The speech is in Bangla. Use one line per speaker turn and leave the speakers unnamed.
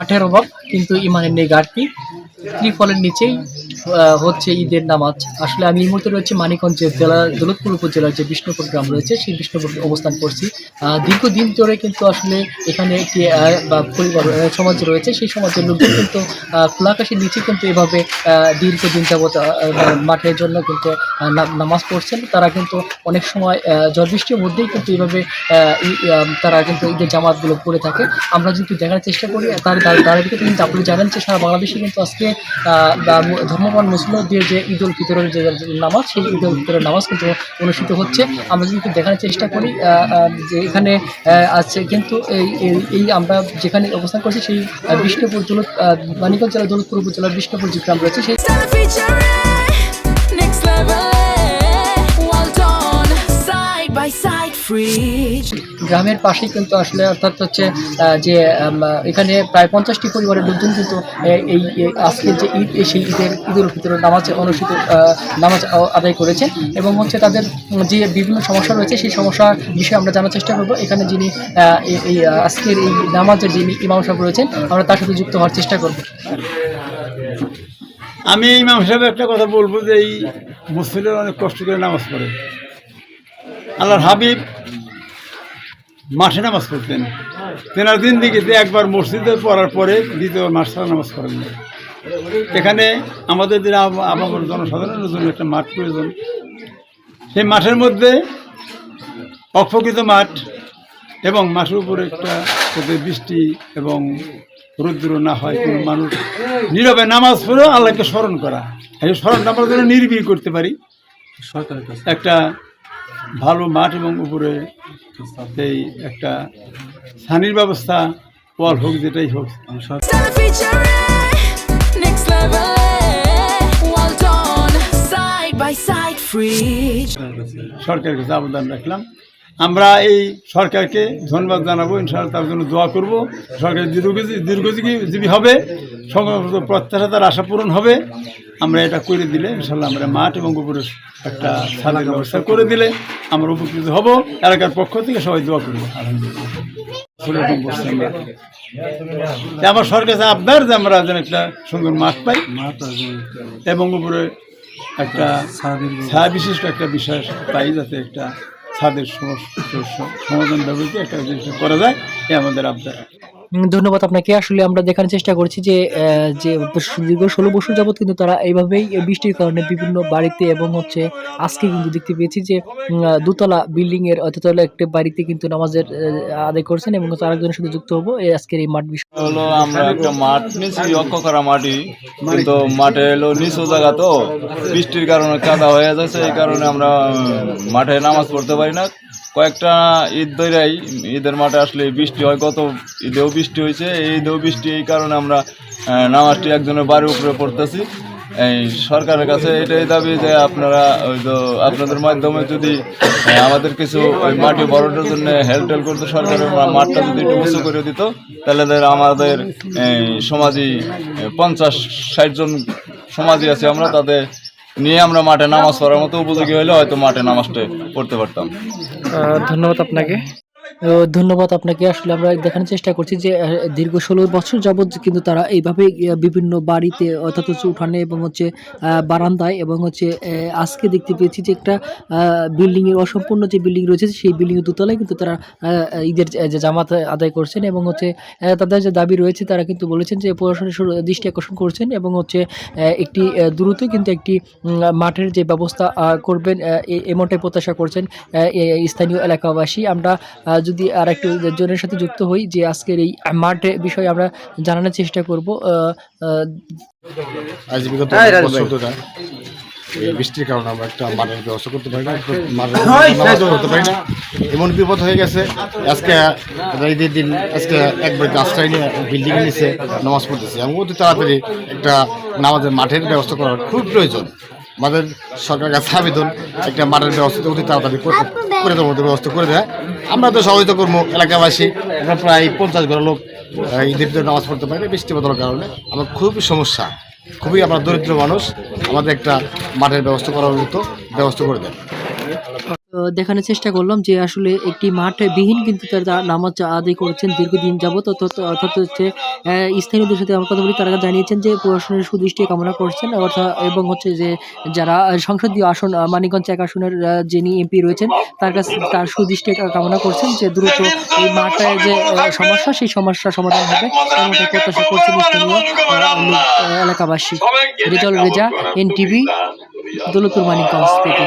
মাঠের অভাব কিন্তু ইমানের নেই ঘাটতি। ত্রিফলের নিচেই হচ্ছে ঈদের নামাজ। আসলে আমি এই মুহূর্তে রয়েছে মানিকগঞ্জের জেলা দৌলতপুর উপজেলার যে বিষ্ণুপুর গ্রাম রয়েছে সেই বিষ্ণুপুর অবস্থান করছি। দীর্ঘদিন ধরে কিন্তু আসলে এখানে একটি বা পরিবার সমাজ রয়েছে, সেই সমাজের লোকজন কিন্তু খোলা আকাশের নিচে কিন্তু এভাবে দীর্ঘদিন যাবৎ মাঠের জন্য কিন্তু নামাজ পড়ছেন। তারা কিন্তু অনেক সময় ঝড় বৃষ্টির মধ্যেই কিন্তু এইভাবে তারা কিন্তু ঈদের জামাতগুলো পড়ে থাকে। আমরা যদি দেখার চেষ্টা করি তার ভিতরে কিন্তু আপনি জানেন যে সারা বাংলাদেশে কিন্তু আজকে ধর্মপ্রাণ মুসলিমদের যে ঈদ উল ফিতরের যে নামাজ, সেই ঈদ উল ফিতরের নামাজ কিন্তু অনুষ্ঠিত হচ্ছে। আমরা যদি দেখার চেষ্টা করি যে এখানে আছে কিন্তু এই আমরা যেখানে অবস্থান করছি সেই বিষ্ণুপুর মানিকগঞ্জ জেলার দৌলতপুর উপজেলার বিষ্ণুপুর যে গ্রাম রয়েছে সেই গ্রামের পাশেই কিন্তু আসলে অর্থাৎ হচ্ছে যে এখানে প্রায় 50টি পরিবারের লোকজন কিন্তু এই আজকের যে ঈদ সেই ঈদ উল ফিতরের নামাজ আদায় করেছে এবং হচ্ছে তাদের যে বিভিন্ন সমস্যা রয়েছে সেই সমস্যার বিষয়ে আমরা জানার চেষ্টা করব। এখানে যিনি এই আজকের এই নামাজের যিনি ইমাম সাহেব রয়েছেন আমরা তার সাথে যুক্ত হওয়ার চেষ্টা করব।
আমি ইমাম সাহেব একটা কথা বলবো যে এই মুসলিমরা অনেক কষ্ট করে নামাজ পড়ে। আল্লাহর হাবিব মাঠে নামাজ পড়তেন। তেনার জিন্দেগিতে একবার মসজিদে পড়ার পরে দ্বিতীয়বার মাঠ ছাড়া নামাজ পড়েন না। এখানে আমাদের যে আপামর জনসাধারণের জন্য একটা মাঠ প্রয়োজন। সেই মাঠের মধ্যে অপ্রকৃত মাঠ এবং মাঠের উপরে একটা যাতে বৃষ্টি এবং রৌদ্র না হয়, কোনো মানুষ নীরবে নামাজ পড়ে আল্লাহকে স্মরণ করা, এই স্মরণটা আমরা যেন নির্বিঘ্ন করতে পারি। একটা ভালো মাঠ এবং উপরে এই একটা ছানির ব্যবস্থা, ওয়াল হোক যেটাই হোক, সরকারের কাছে আবেদন রাখলাম। আমরা এই সরকারকে ধন্যবাদ জানাবো, ইনশাআল্লাহ তার জন্য দোয়া করব। সরকার দীর্ঘজীবী হবে, সংগ্রাম প্রত্যাশা তার আশা পূরণ হবে। আমরা এটা করে দিলে ইনশাআল্লাহ আমরা মাঠ এবং উপরে একটা ছাদের ব্যবস্থা করে দিলে আমরা উপকৃত হব। এলাকার পক্ষ থেকে সবাই দোয়া করব। আলহামদুলিল্লাহ। আমার সরকার আবদার যে আমরা যেন একটা সুন্দর মাঠ পাই এবং উপরে একটা ছায়া বিশিষ্ট একটা বিষয় পাই, যাতে একটা ছাদের সমাধান ব্যবস্থা একটা জিনিস করা যায়, এ আমাদের আবদার।
ধন্যবাদ আপনাকে। আসলে আমরা দেখার চেষ্টা করছি যে দীর্ঘ 16 বছর যাবৎ কিন্তু তারা এইভাবেই বৃষ্টির কারণে বিভিন্ন বাড়িতে এবং হচ্ছে আজকে কিন্তু দেখতে পেয়েছি যে দোতলা বিল্ডিং এর অততলা একটা বাড়িতে কিন্তু নামাজের আদায় করছেন এবং তার একজনের সাথে যুক্ত হবো আজকের এই মাঠ বিষয়
হলো। আমরা একটা মাঠ নিয়েছি, অক্ষ করা মাটি, কিন্তু মাঠে এলো নিচু জায়গা, তো বৃষ্টির কারণে কাদা হয়ে যাচ্ছে, এই কারণে আমরা মাঠে নামাজ পড়তে পারি না। কয়েকটা ঈদ ধরেই ঈদের মাঠে আসলে বৃষ্টি হয়, গত ঈদেও বৃষ্টি হয়েছে, এই ঈদেও বৃষ্টি, এই কারণে আমরা নামাজটি একজনের বাড়ির উপরে পড়তেছি। এই সরকারের কাছে এটাই দাবি যে আপনারা আপনাদের মাধ্যমে যদি আমাদের কিছু ওই মাটি বড়টার জন্য হেল্প করতো, সরকারের মাঠটা যদি একটু উঁচু করে দিত, তাহলে আমাদের সমাজই 50-60 জন সমাজই আছে, আমরা তাদের নিয়ে আমরা মাঠে নামাজ পড়ার মতো উপযোগী হলে হয়তো মাঠে নামাজটা পড়তে পারতাম।
ধন্যবাদ আপনাকে। আসলে আমরা দেখানোর চেষ্টা করছি যে দীর্ঘ 16 বছর যাবৎ কিন্তু তারা এইভাবে বিভিন্ন বাড়িতে অর্থাৎ উঠানে এবং হচ্ছে বারান্দায় এবং হচ্ছে আজকে দেখতে পেয়েছি যে একটা বিল্ডিং এর অসম্পূর্ণ যে বিল্ডিং রয়েছে সেই বিল্ডিং এর দোতলায় কিন্তু তারা ঈদের যে জামাত আদায় করছেন এবং হচ্ছে তাদের যে দাবি রয়েছে তারা কিন্তু বলেছেন যে প্রশাসনের দৃষ্টি আকর্ষণ করছেন এবং হচ্ছে একটি দ্রুত কিন্তু একটি মাঠের যে ব্যবস্থা করবেন এমনটাই প্রত্যাশা করছেন স্থানীয় এলাকাবাসী। আমরা যদি আর একটু জনের সাথে যুক্ত হই যে আজকের এই মাঠে বিষয়ে আমরা জানানোর চেষ্টা করব।
আজ বিগত বৃষ্টির কারণে আমরা একটা মাঠের ব্যবস্থা করতে পারি না, করতে পারি না, এমন বিপদ হয়ে গেছে। আজকে ঈদের দিন আজকে একবার গাছটাই নিয়ে বিল্ডিং নিচে নামাজ পড়তেছি। আমি অতি তাড়াতাড়ি একটা আমাদের মাঠের ব্যবস্থা করার খুব প্রয়োজন। আমাদের সরকারের কাছে আবেদন একটা মাঠের ব্যবস্থা অতি তাড়াতাড়ি করে দেওয়ার মতো ব্যবস্থা করে দেয়। আমরা তো সহযোগিতা করবো এলাকাবাসী। আমরা প্রায় 50 ঘর লোক ঈদের ভিতরে নামাজ পড়তে পারি না বৃষ্টি বদলের কারণে। আমার খুবই সমস্যা, খুবই আমরা দরিদ্র মানুষ, আমাদের একটা মাঠের ব্যবস্থা করার মতো ব্যবস্থা করে দেয়।
দেখানোর চেষ্টা করলাম যে আসলে একটি মাঠ বিহীন কিন্তু তারা নামাজ আদায় করেছেন দীর্ঘদিন যাবত। অর্থাৎ হচ্ছে স্থানীয়দের সাথে আমার কথা বলি, তারা জানিয়েছেন যে প্রশাসনের সুদৃষ্টি কামনা করছেন এবং হচ্ছে যে যারা সংসদীয় আসন মানিকগঞ্জ 1 আসনের যিনি এমপি রয়েছেন তার সুদৃষ্টি কামনা করছেন যে দ্রুত এই মাঠের যে সমস্যা, সেই সমস্যার সমাধান হবে এমনটাই প্রত্যাশা করছেন স্থানীয় এলাকাবাসী। রেজাউল রেজা, NTV, দৌলতপুর মানিকগঞ্জ থেকে।